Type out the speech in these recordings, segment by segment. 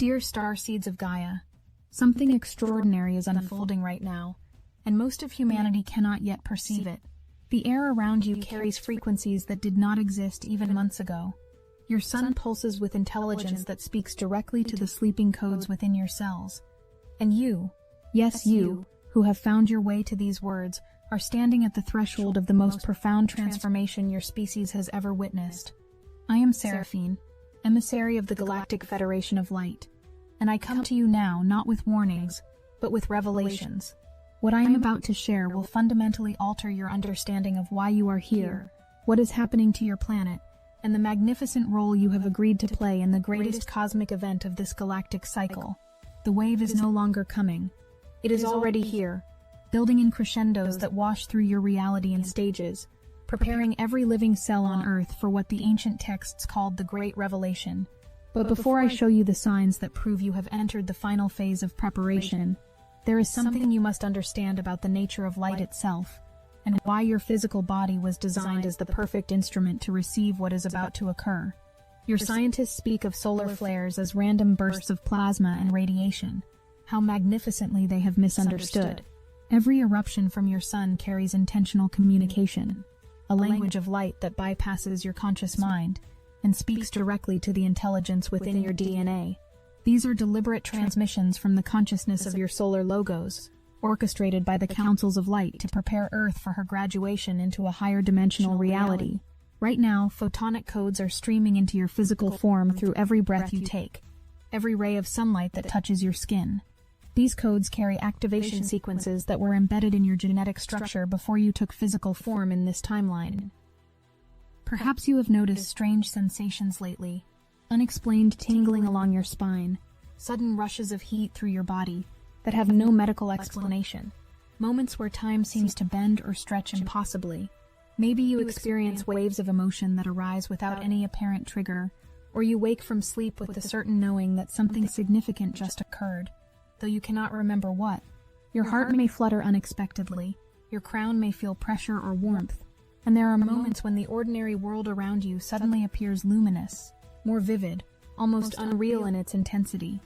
Dear Starseeds of Gaia, something extraordinary is unfolding right now, and most of humanity cannot yet perceive it. The air around you carries frequencies that did not exist even months ago. Your sun pulses with intelligence that speaks directly to the sleeping codes within your cells. And you, yes you, who have found your way to these words, are standing at the threshold of the most profound transformation your species has ever witnessed. I am Seraphine, emissary of the Galactic Federation of Light, and I come to you now not with warnings, but with revelations. What I am about to share will fundamentally alter your understanding of why you are here, what is happening to your planet, and the magnificent role you have agreed to play in the greatest cosmic event of this galactic cycle. The wave is no longer coming. It is already here, building in crescendos that wash through your reality in stages, preparing every living cell on Earth for what the ancient texts called the Great Revelation. But before I show you the signs that prove you have entered the final phase of preparation, there is something you must understand about the nature of light itself, and why your physical body was designed as the perfect instrument to receive what is about to occur. Your scientists speak of solar flares as random bursts of plasma and radiation. How magnificently they have misunderstood. Every eruption from your sun carries intentional communication, a language of light that bypasses your conscious mind and speaks directly to the intelligence within your DNA. These are deliberate transmissions from the consciousness of your solar logos, orchestrated by the councils of light to prepare Earth for her graduation into a higher dimensional reality. Right now, photonic codes are streaming into your physical form through every breath you take, every ray of sunlight that touches your skin. These codes carry activation sequences that were embedded in your genetic structure before you took physical form in this timeline. Perhaps you have noticed strange sensations lately, unexplained tingling along your spine, sudden rushes of heat through your body that have no medical explanation, moments where time seems to bend or stretch impossibly. Maybe you experience waves of emotion that arise without any apparent trigger, or you wake from sleep with the certain knowing that something significant just occurred, though you cannot remember what. Your heart may flutter unexpectedly, your crown may feel pressure or warmth, and there are moments when the ordinary world around you suddenly appears luminous, more vivid, almost unreal in its intensity.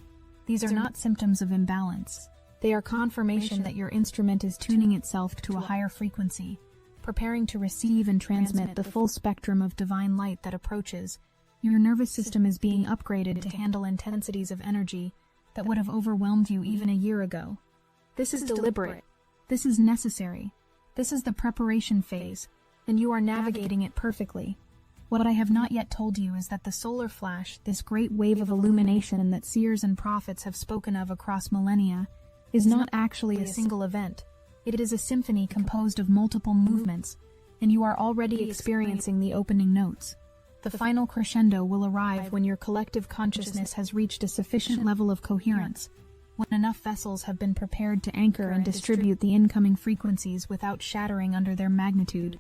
These are not symptoms of imbalance. They are confirmation that your instrument is tuning itself to a higher frequency, preparing to receive and transmit the full spectrum of divine light that approaches. Your nervous system is being upgraded to handle intensities of energy that would have overwhelmed you even a year ago. This is deliberate. This is necessary. This is the preparation phase, and you are navigating it perfectly. What I have not yet told you is that the solar flash, this great wave of illumination that seers and prophets have spoken of across millennia, is not actually a single event. It is a symphony composed of multiple movements, and you are already experiencing the opening notes. The final crescendo will arrive when your collective consciousness has reached a sufficient level of coherence, when enough vessels have been prepared to anchor and distribute the incoming frequencies without shattering under their magnitude.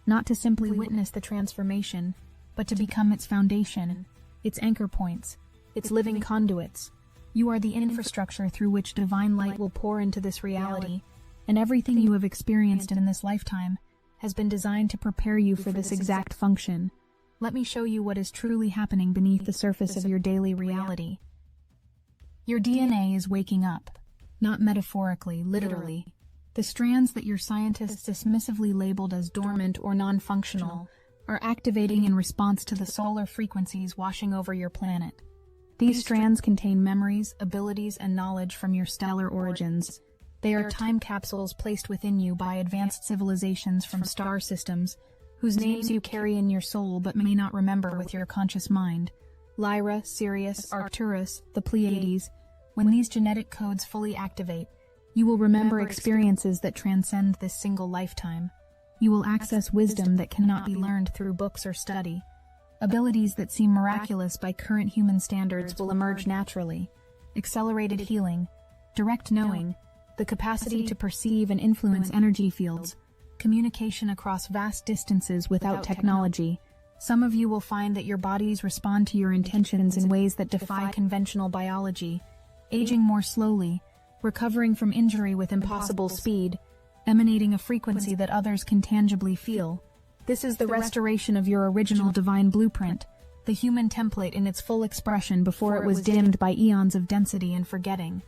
Not to simply witness the transformation, but to become its foundation, its anchor points, its living conduits. You are the infrastructure through which divine light will pour into this reality, and everything you have experienced in this lifetime has been designed to prepare you for this exact function. Let me show you what is truly happening beneath the surface of your daily reality. Your DNA is waking up, not metaphorically, literally. The strands that your scientists dismissively labeled as dormant or non-functional are activating in response to the solar frequencies washing over your planet. These strands contain memories, abilities, and knowledge from your stellar origins. They are time capsules placed within you by advanced civilizations from star systems, whose names you carry in your soul but may not remember with your conscious mind. Lyra, Sirius, Arcturus, the Pleiades. When these genetic codes fully activate, you will remember experiences that transcend this single lifetime. You will access wisdom that cannot be learned through books or study. Abilities that seem miraculous by current human standards will emerge naturally. Accelerated healing, direct knowing, the capacity to perceive and influence energy fields, communication across vast distances without technology. Some of you will find that your bodies respond to your intentions in ways that defy conventional biology, aging more slowly, recovering from injury with impossible speed, emanating a frequency that others can tangibly feel. This is the restoration of your original divine blueprint, the human template in its full expression before it was dimmed by eons of density and forgetting.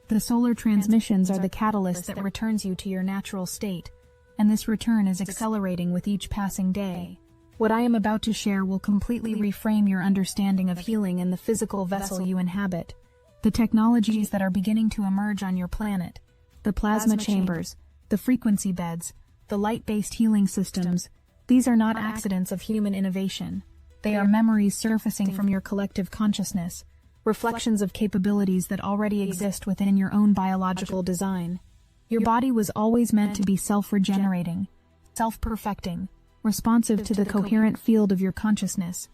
The solar transmissions are the catalyst that returns you to your natural state, and this return is accelerating with each passing day. What I am about to share will completely reframe your understanding of healing and the physical vessel you inhabit. The technologies that are beginning to emerge on your planet, the plasma chambers, the frequency beds, the light-based healing systems, these are not accidents of human innovation. They are memories surfacing from your collective consciousness, reflections of capabilities that already exist within your own biological design. Your body was always meant to be self-regenerating, self-perfecting, responsive to the coherent field of your consciousness.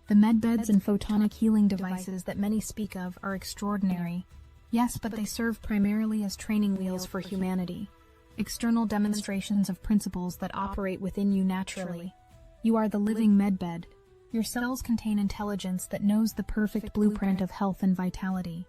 The medbeds and photonic healing devices that many speak of are extraordinary. Yes, but they serve primarily as training wheels for humanity, external demonstrations of principles that operate within you naturally. You are the living medbed. Your cells contain intelligence that knows the perfect blueprint of health and vitality.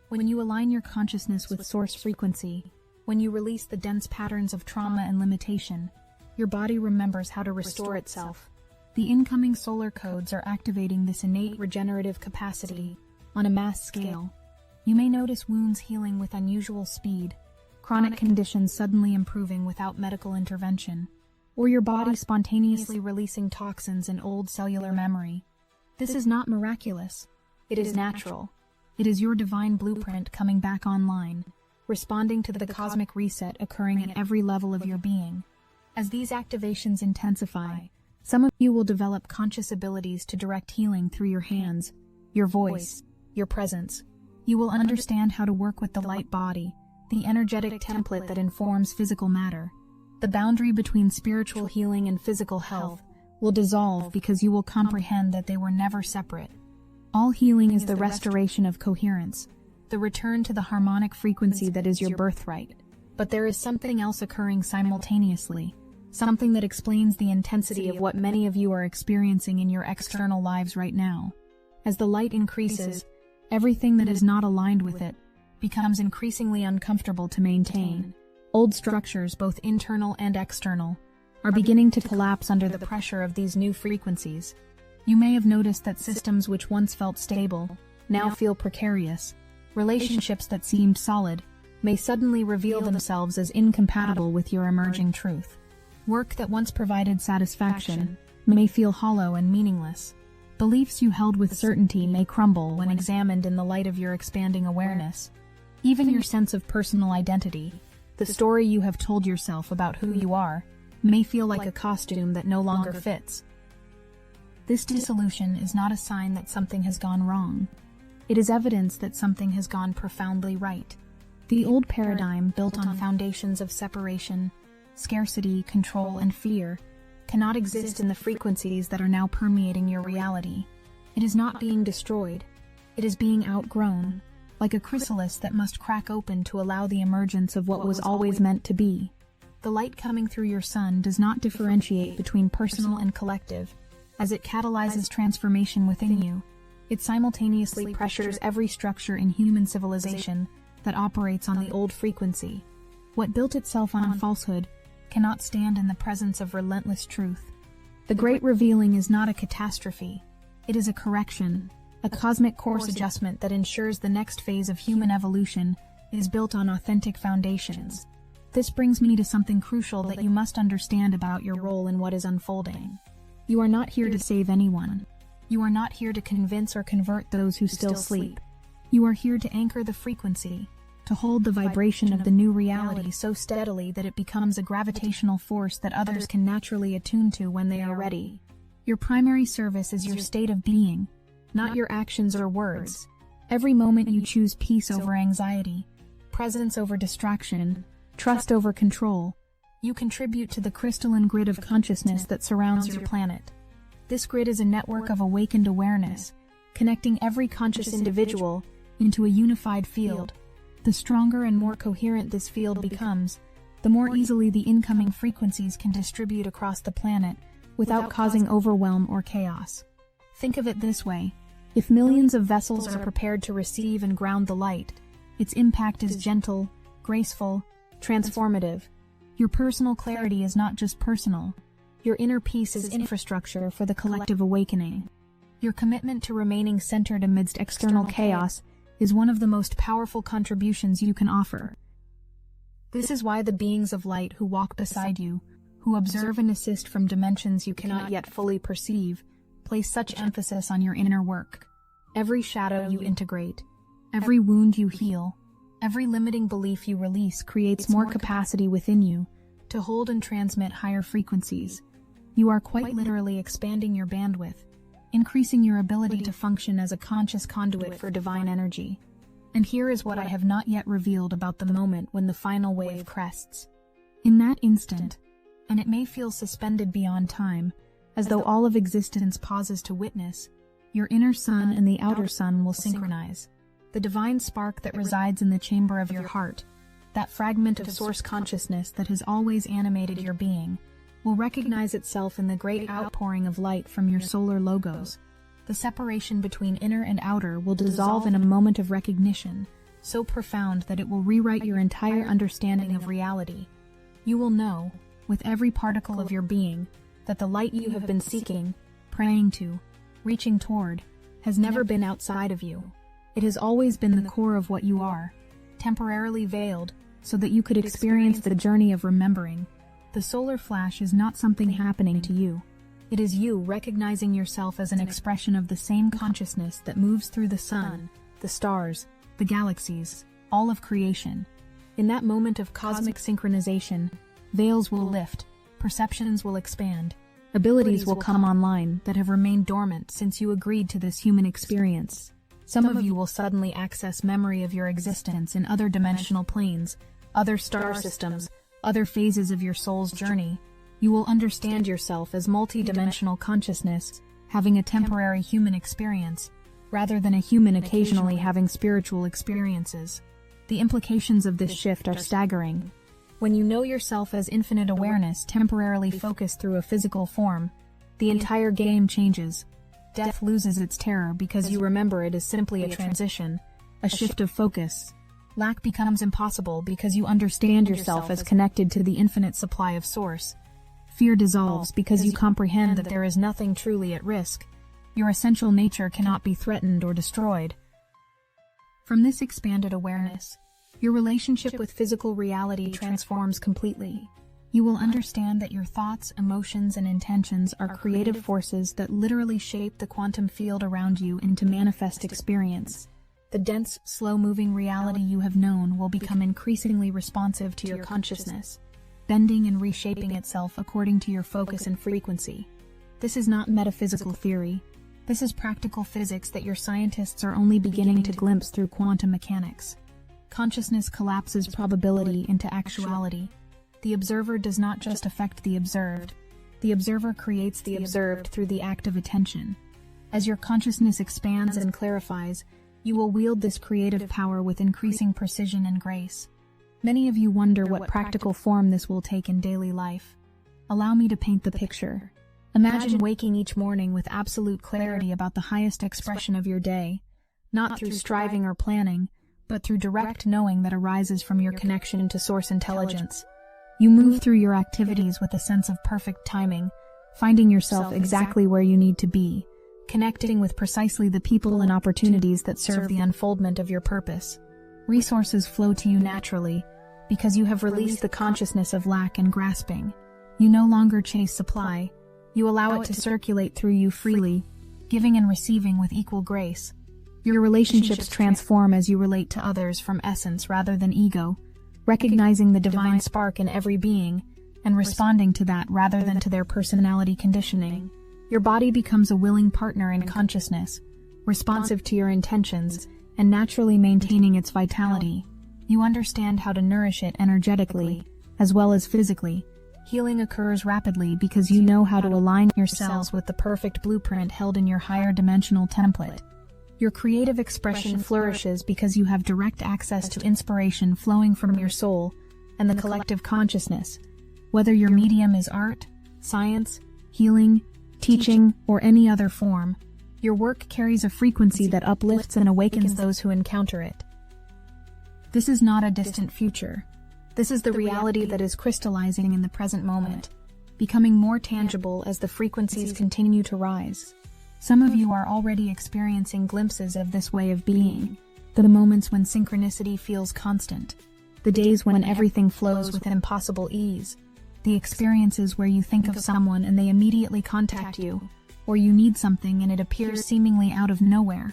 When you align your consciousness with source frequency, when you release the dense patterns of trauma and limitation, your body remembers how to restore itself. The incoming solar codes are activating this innate regenerative capacity on a mass scale. You may notice wounds healing with unusual speed, chronic conditions suddenly improving without medical intervention, or your body spontaneously releasing toxins and old cellular memory. This is not miraculous. It is natural. It is your divine blueprint coming back online, responding to the cosmic reset occurring at every level of your being. As these activations intensify, some of you will develop conscious abilities to direct healing through your hands, your voice, your presence. You will understand how to work with the light body, the energetic template that informs physical matter. The boundary between spiritual healing and physical health will dissolve because you will comprehend that they were never separate. All healing is the restoration of coherence, the return to the harmonic frequency that is your birthright. But there is something else occurring simultaneously, something that explains the intensity of what many of you are experiencing in your external lives right now. As the light increases, everything that is not aligned with it becomes increasingly uncomfortable to maintain. Old structures, both internal and external, are beginning to collapse under the pressure of these new frequencies. You may have noticed that systems which once felt stable now feel precarious. Relationships that seemed solid may suddenly reveal themselves as incompatible with your emerging truth. Work that once provided satisfaction may feel hollow and meaningless. Beliefs you held with certainty may crumble when examined in the light of your expanding awareness. Even your sense of personal identity, the story you have told yourself about who you are, may feel like a costume that no longer fits. This dissolution is not a sign that something has gone wrong. It is evidence that something has gone profoundly right. The old paradigm, built on foundations of separation, scarcity, control, and fear, cannot exist in the frequencies that are now permeating your reality. It is not being destroyed. It is being outgrown, like a chrysalis that must crack open to allow the emergence of what was always meant to be. The light coming through your sun does not differentiate between personal and collective. As it catalyzes transformation within you, it simultaneously pressures every structure in human civilization that operates on the old frequency. What built itself on falsehood cannot stand in the presence of relentless truth. The great revealing is not a catastrophe. It is a correction, a cosmic course adjustment that ensures the next phase of human evolution is built on authentic foundations. This brings me to something crucial that you must understand about your role in what is unfolding. You are not here to save anyone. You are not here to convince or convert those who still sleep. You are here to anchor the frequency, to hold the vibration of the new reality so steadily that it becomes a gravitational force that others can naturally attune to when they are ready. Your primary service is your state of being, not your actions or words. Every moment you choose peace over anxiety, presence over distraction, trust over control, you contribute to the crystalline grid of consciousness that surrounds your planet. This grid is a network of awakened awareness, connecting every conscious individual into a unified field. The stronger and more coherent this field becomes, the more easily the incoming frequencies can distribute across the planet without causing overwhelm or chaos. Think of it this way: if millions of vessels are prepared to receive and ground the light, its impact is gentle, graceful, transformative. Your personal clarity is not just personal. Your inner peace is infrastructure for the collective awakening. Your commitment to remaining centered amidst external chaos is one of the most powerful contributions you can offer. This is why the beings of light who walk beside you, who observe and assist from dimensions you cannot yet fully perceive, place such emphasis on your inner work. Every shadow you integrate, every wound you heal, every limiting belief you release creates more capacity within you to hold and transmit higher frequencies. You are quite literally expanding your bandwidth, increasing your ability to function as a conscious conduit for divine energy. And here is what I have not yet revealed about the moment when the final wave crests. In that instant, and it may feel suspended beyond time, as though all of existence pauses to witness, your inner sun and the outer sun will synchronize. The divine spark that resides in the chamber of your heart, that fragment of source consciousness that has always animated your being, will recognize itself in the great outpouring of light from your solar logos. The separation between inner and outer will dissolve in a moment of recognition, so profound that it will rewrite your entire understanding of reality. You will know, with every particle of your being, that the light you have been seeking, praying to, reaching toward, has never been outside of you. It has always been the core of what you are, temporarily veiled, so that you could experience the journey of remembering. The solar flash is not something happening to you. It is you recognizing yourself as an expression of the same consciousness that moves through the sun, the stars, the galaxies, all of creation. In that moment of cosmic synchronization, veils will lift, perceptions will expand, abilities will come online that have remained dormant since you agreed to this human experience. Some of you will suddenly access memory of your existence in other dimensional planes, other star systems, other phases of your soul's journey. You will understand yourself as multi-dimensional consciousness, having a temporary human experience, rather than a human occasionally having spiritual experiences. The implications of this shift are staggering. When you know yourself as infinite awareness temporarily focused through a physical form, the entire game changes. Death loses its terror because you remember it is simply a transition, a shift of focus. Lack becomes impossible because you understand yourself as connected to the infinite supply of source. Fear dissolves because you comprehend that there is nothing truly at risk. Your essential nature cannot be threatened or destroyed. From this expanded awareness, your relationship with physical reality transforms completely. You will understand that your thoughts, emotions, and intentions are creative forces that literally shape the quantum field around you into manifest experience. The dense, slow-moving reality you have known will become increasingly responsive to your consciousness, bending and reshaping itself according to your focus and frequency. This is not metaphysical theory. This is practical physics that your scientists are only beginning to glimpse through quantum mechanics. Consciousness collapses probability into actuality. The observer does not just affect the observed. The observer creates the observed through the act of attention. As your consciousness expands and clarifies, you will wield this creative power with increasing precision and grace. Many of you wonder what practical form this will take in daily life. Allow me to paint the picture. Imagine waking each morning with absolute clarity about the highest expression of your day, not through striving or planning, but through direct knowing that arises from your connection to source intelligence. You move through your activities with a sense of perfect timing, finding yourself exactly where you need to be, connecting with precisely the people and opportunities that serve the unfoldment of your purpose. Resources flow to you naturally, because you have released the consciousness of lack and grasping. You no longer chase supply. You allow it to circulate through you freely, giving and receiving with equal grace. Your relationships transform as you relate to others from essence rather than ego, recognizing the divine spark in every being, and responding to that rather than to their personality conditioning. Your body becomes a willing partner in consciousness, responsive to your intentions, and naturally maintaining its vitality. You understand how to nourish it energetically, as well as physically. Healing occurs rapidly because you know how to align your cells with the perfect blueprint held in your higher dimensional template. Your creative expression flourishes because you have direct access to inspiration flowing from your soul and the collective consciousness. Whether your medium is art, science, healing, teaching, or any other form, your work carries a frequency that uplifts and awakens those who encounter it. This is not a distant future. This is the reality that is crystallizing in the present moment, becoming more tangible as the frequencies continue to rise. Some of you are already experiencing glimpses of this way of being, the moments when synchronicity feels constant, the days when everything flows with impossible ease, the experiences where you think of someone and they immediately contact you, or you need something and it appears seemingly out of nowhere.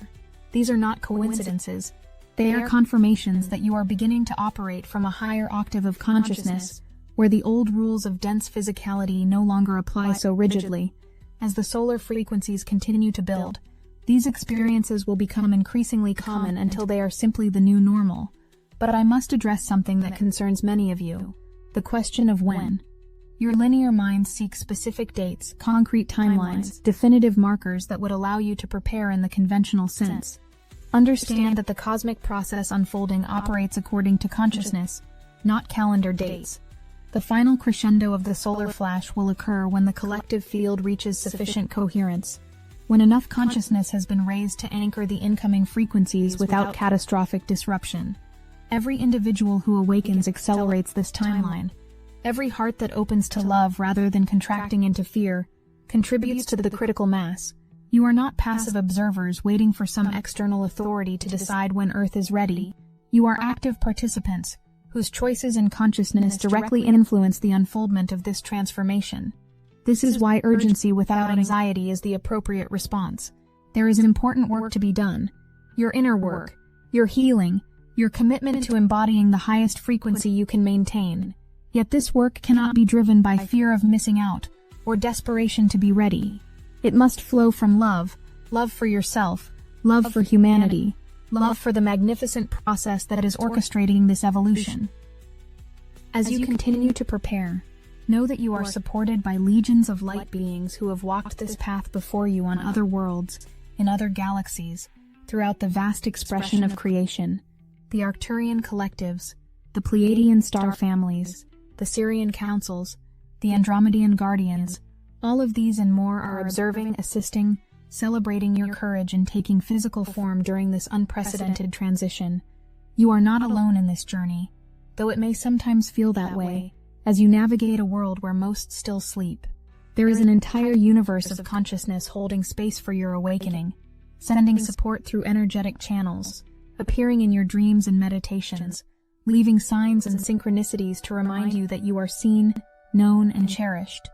These are not coincidences. They are confirmations that you are beginning to operate from a higher octave of consciousness, where the old rules of dense physicality no longer apply so rigidly. As the solar frequencies continue to build, these experiences will become increasingly common until they are simply the new normal. But I must address something that concerns many of you: the question of when. Your linear mind seeks specific dates, concrete timelines, definitive markers that would allow you to prepare in the conventional sense. Understand that the cosmic process unfolding operates according to consciousness, not calendar dates. The final crescendo of the solar flash will occur when the collective field reaches sufficient coherence, when enough consciousness has been raised to anchor the incoming frequencies without catastrophic disruption. Every individual who awakens accelerates this timeline. Every heart that opens to love rather than contracting into fear contributes to the critical mass. You are not passive observers waiting for some external authority to decide when Earth is ready. You are active participants, whose choices and consciousness directly influence the unfoldment of this transformation. This is why urgency without anxiety is the appropriate response. There is important work to be done. Your inner work, your healing, your commitment to embodying the highest frequency you can maintain. Yet this work cannot be driven by fear of missing out or desperation to be ready. It must flow from love, love for yourself, love for humanity, love for the magnificent process that is orchestrating this evolution. As you continue to prepare, know that you are supported by legions of light beings who have walked this path before you on other worlds, in other galaxies, throughout the vast expression of creation. The Arcturian collectives, the Pleiadian star families, the Sirian councils, the Andromedan guardians, all of these and more are observing, assisting, celebrating your courage in taking physical form during this unprecedented transition. You are not alone in this journey, though it may sometimes feel that way, as you navigate a world where most still sleep. There is an entire universe of consciousness holding space for your awakening, sending support through energetic channels, appearing in your dreams and meditations, leaving signs and synchronicities to remind you that you are seen, known, and cherished.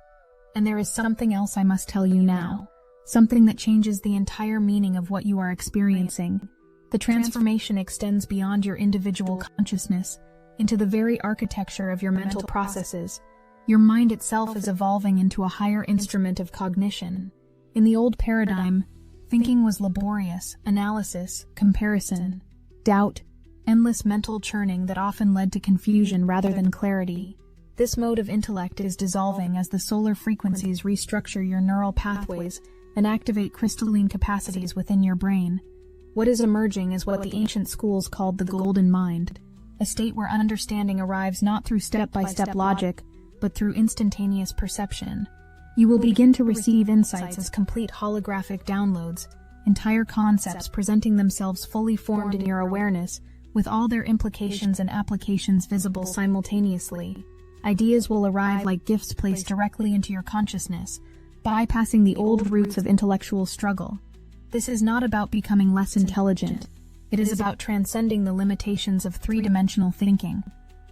And there is something else I must tell you now, something that changes the entire meaning of what you are experiencing. The transformation extends beyond your individual consciousness, into the very architecture of your mental processes. Your mind itself is evolving into a higher instrument of cognition. In the old paradigm, thinking was laborious, analysis, comparison, doubt, endless mental churning that often led to confusion rather than clarity. This mode of intellect is dissolving as the solar frequencies restructure your neural pathways and activate crystalline capacities within your brain. What is emerging is what the ancient schools called the golden mind, a state where understanding arrives not through step-by-step logic, but through instantaneous perception. You will begin to receive insights as complete holographic downloads, entire concepts presenting themselves fully formed in your awareness, with all their implications and applications visible simultaneously. Ideas will arrive like gifts placed directly into your consciousness, bypassing the old roots of intellectual struggle. This is not about becoming less intelligent. It is about transcending the limitations of three-dimensional thinking.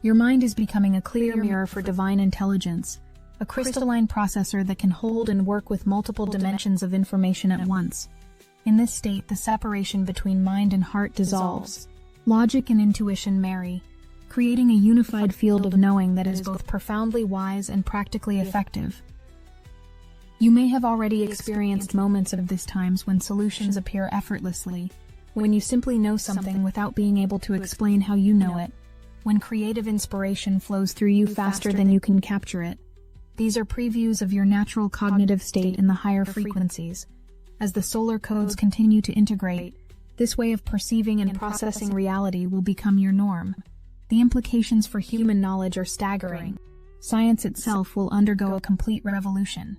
Your mind is becoming a clear mirror for divine intelligence, a crystalline processor that can hold and work with multiple dimensions of information at once. In this state, the separation between mind and heart dissolves. Logic and intuition marry, creating a unified field of knowing that is both profoundly wise and practically effective. You may have already experienced moments of this times when solutions appear effortlessly, when you simply know something without being able to explain how you know it, when creative inspiration flows through you faster than you can capture it. These are previews of your natural cognitive state in the higher frequencies. As the solar codes continue to integrate, this way of perceiving and processing reality will become your norm. The implications for human knowledge are staggering. Science itself will undergo a complete revolution.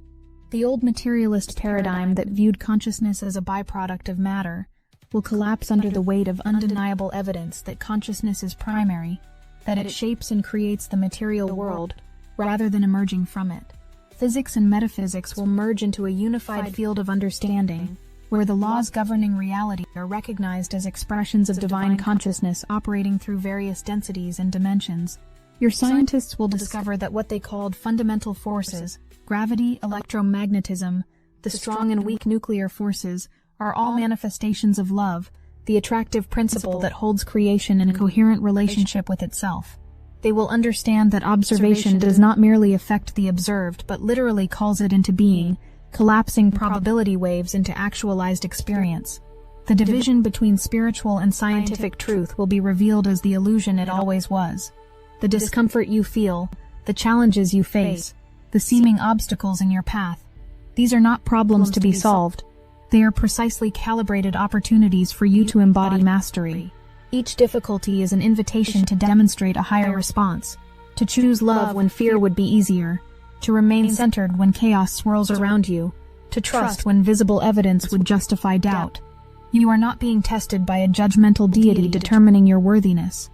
The old materialist paradigm that viewed consciousness as a byproduct of matter will collapse under the weight of undeniable evidence that consciousness is primary, that it shapes and creates the material world, rather than emerging from it. Physics and metaphysics will merge into a unified field of understanding, where the laws governing reality are recognized as expressions of divine consciousness operating through various densities and dimensions. Your scientists will discover that what they called fundamental forces, gravity, electromagnetism, the strong and weak nuclear forces, are all manifestations of love, the attractive principle that holds creation in a coherent relationship with itself. They will understand that observation does not merely affect the observed, but literally calls it into being, collapsing probability waves into actualized experience. The division between spiritual and scientific truth will be revealed as the illusion it always was. The discomfort you feel, the challenges you face, the seeming obstacles in your path. These are not problems to be solved. They are precisely calibrated opportunities for you to embody mastery. Each difficulty is an invitation to demonstrate a higher response, to choose love when fear would be easier, to remain centered when chaos swirls around you, to trust when visible evidence would justify doubt. You are not being tested by a judgmental deity determining your worthiness.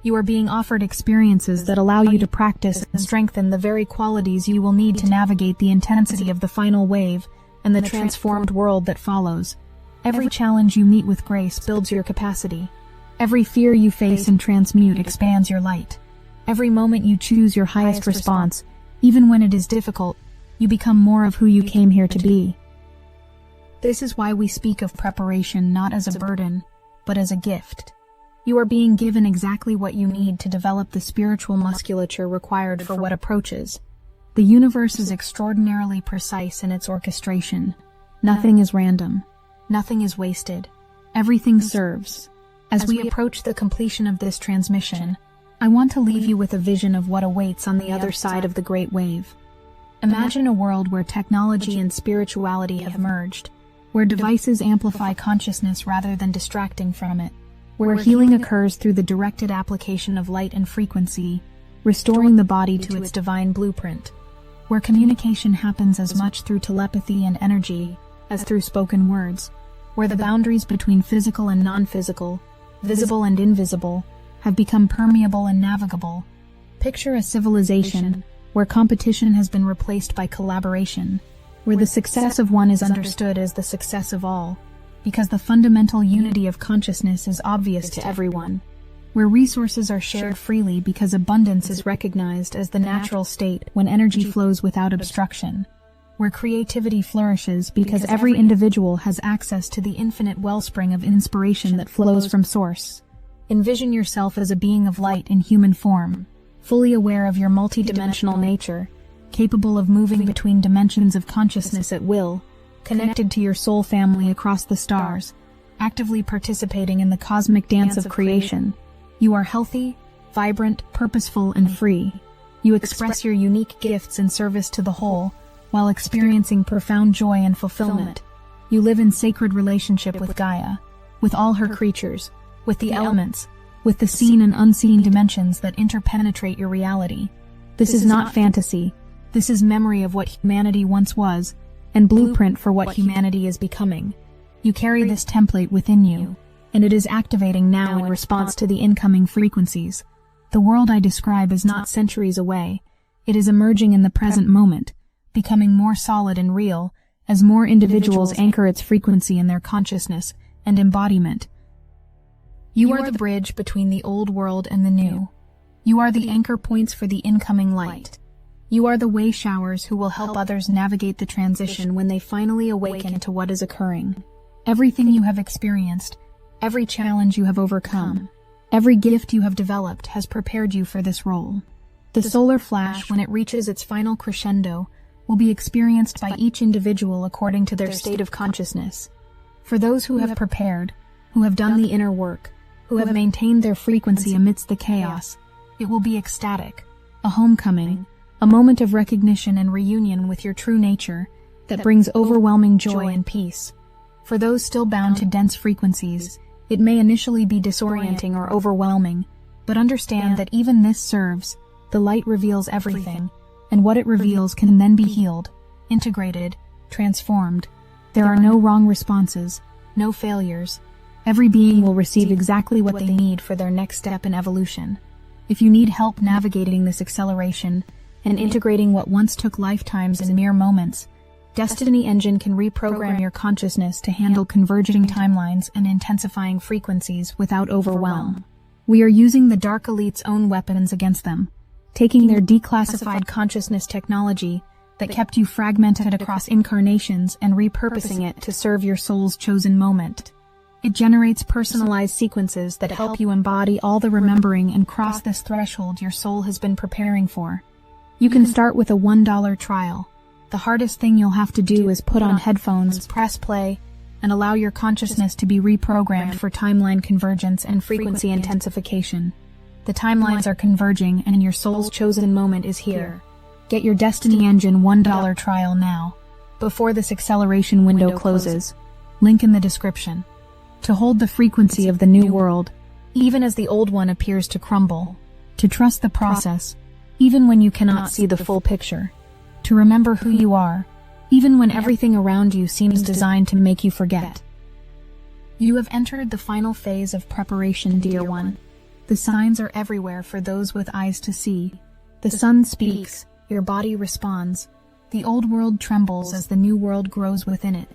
You are being offered experiences that allow you to practice and strengthen the very qualities you will need to navigate the intensity of the final wave and the transformed world that follows. Every challenge you meet with grace builds your capacity. Every fear you face and transmute expands your light. Every moment you choose your highest response, even when it is difficult, you become more of who you came here to be. This is why we speak of preparation not as a burden, but as a gift. You are being given exactly what you need to develop the spiritual musculature required for what approaches. The universe is extraordinarily precise in its orchestration. Nothing is random. Nothing is wasted. Everything serves. As we approach the completion of this transmission, I want to leave you with a vision of what awaits on the other side of the Great Wave. Imagine a world where technology and spirituality have merged, where devices amplify consciousness rather than distracting from it, where healing occurs through the directed application of light and frequency, restoring the body to its divine blueprint, where communication happens as much through telepathy and energy as through spoken words, where the boundaries between physical and non-physical, visible and invisible, have become permeable and navigable. Picture a civilization where competition has been replaced by collaboration, where the success of one is understood as the success of all, because the fundamental unity of consciousness is obvious to everyone, where resources are shared freely because abundance is recognized as the natural state when energy flows without obstruction, where creativity flourishes because every individual has access to the infinite wellspring of inspiration that flows from source. Envision yourself as a being of light in human form, fully aware of your multidimensional nature, capable of moving between dimensions of consciousness at will, connected to your soul family across the stars, actively participating in the cosmic dance of creation. You are healthy, vibrant, purposeful, and free. You express your unique gifts in service to the whole, while experiencing profound joy and fulfillment. You live in sacred relationship with Gaia, with all her creatures, with the elements, with the seen and unseen dimensions that interpenetrate your reality. This is not fantasy. This is memory of what humanity once was, and blueprint for what humanity is becoming. You carry this template within you, and it is activating now in response to the incoming frequencies. The world I describe is not centuries away. It is emerging in the present moment, becoming more solid and real as more individuals anchor its frequency in their consciousness and embodiment. You are the bridge between the old world and the new. You are the anchor points for the incoming light. You are the way showers who will help others navigate the transition when they finally awaken to what is occurring. Everything you have experienced, every challenge you have overcome, every gift you have developed has prepared you for this role. The solar flash, when it reaches its final crescendo, will be experienced by each individual according to their state of consciousness. For those who have prepared, who have done the inner work, who have maintained their frequency amidst the chaos, it will be ecstatic, a homecoming, a moment of recognition and reunion with your true nature that brings overwhelming joy and peace. For those still bound to dense frequencies, it may initially be disorienting or overwhelming, but understand that even this serves. The light reveals everything, and what it reveals can then be healed, integrated, transformed. There are no wrong responses, no failures. Every being will receive exactly what they need for their next step in evolution. If you need help navigating this acceleration and integrating what once took lifetimes in mere moments, Destiny Engine can reprogram your consciousness to handle converging timelines and intensifying frequencies without overwhelm. We are using the Dark Elite's own weapons against them, taking their declassified consciousness technology that kept you fragmented across incarnations and repurposing it to serve your soul's chosen moment. It generates personalized sequences that help you embody all the remembering and cross this threshold your soul has been preparing for. You can start with a $1 trial. The hardest thing you'll have to do is put on headphones, press play, and allow your consciousness to be reprogrammed for timeline convergence and frequency intensification. The timelines are converging and your soul's chosen moment is here. Get your Destiny Engine $1 trial now, before this acceleration window closes. Link in the description. To hold the frequency of the new world, even as the old one appears to crumble. To trust the process, even when you cannot see the full picture. To remember who you are, even when everything around you seems designed to make you forget. You have entered the final phase of preparation, dear one. The signs are everywhere for those with eyes to see. The sun speaks, your body responds. The old world trembles as the new world grows within it.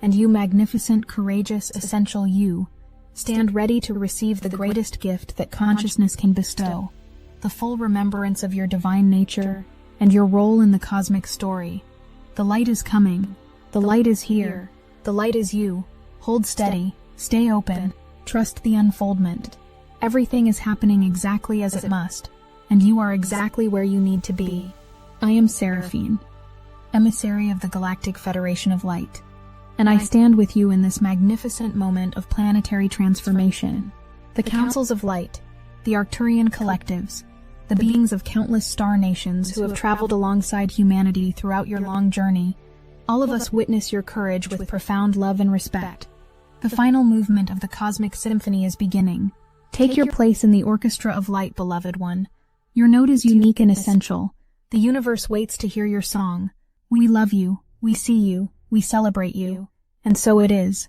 And you, magnificent, courageous, essential you, stand ready to receive the greatest gift that consciousness can bestow. The full remembrance of your divine nature and your role in the cosmic story. The light is coming. The light is here. The light is you. Hold steady. Stay open. Trust the unfoldment. Everything is happening exactly as it must, and you are exactly where you need to be. I am Seraphine, emissary of the Galactic Federation of Light, and I stand with you in this magnificent moment of planetary transformation. The Councils of Light, the Arcturian collectives, the beings of countless star nations who have traveled alongside humanity throughout your long journey, all of us witness your courage with profound love and respect. The final movement of the cosmic symphony is beginning. Take your place in the orchestra of light, beloved one. Your note is unique and essential. The universe waits to hear your song. We love you, we see you, we celebrate you. And so it is.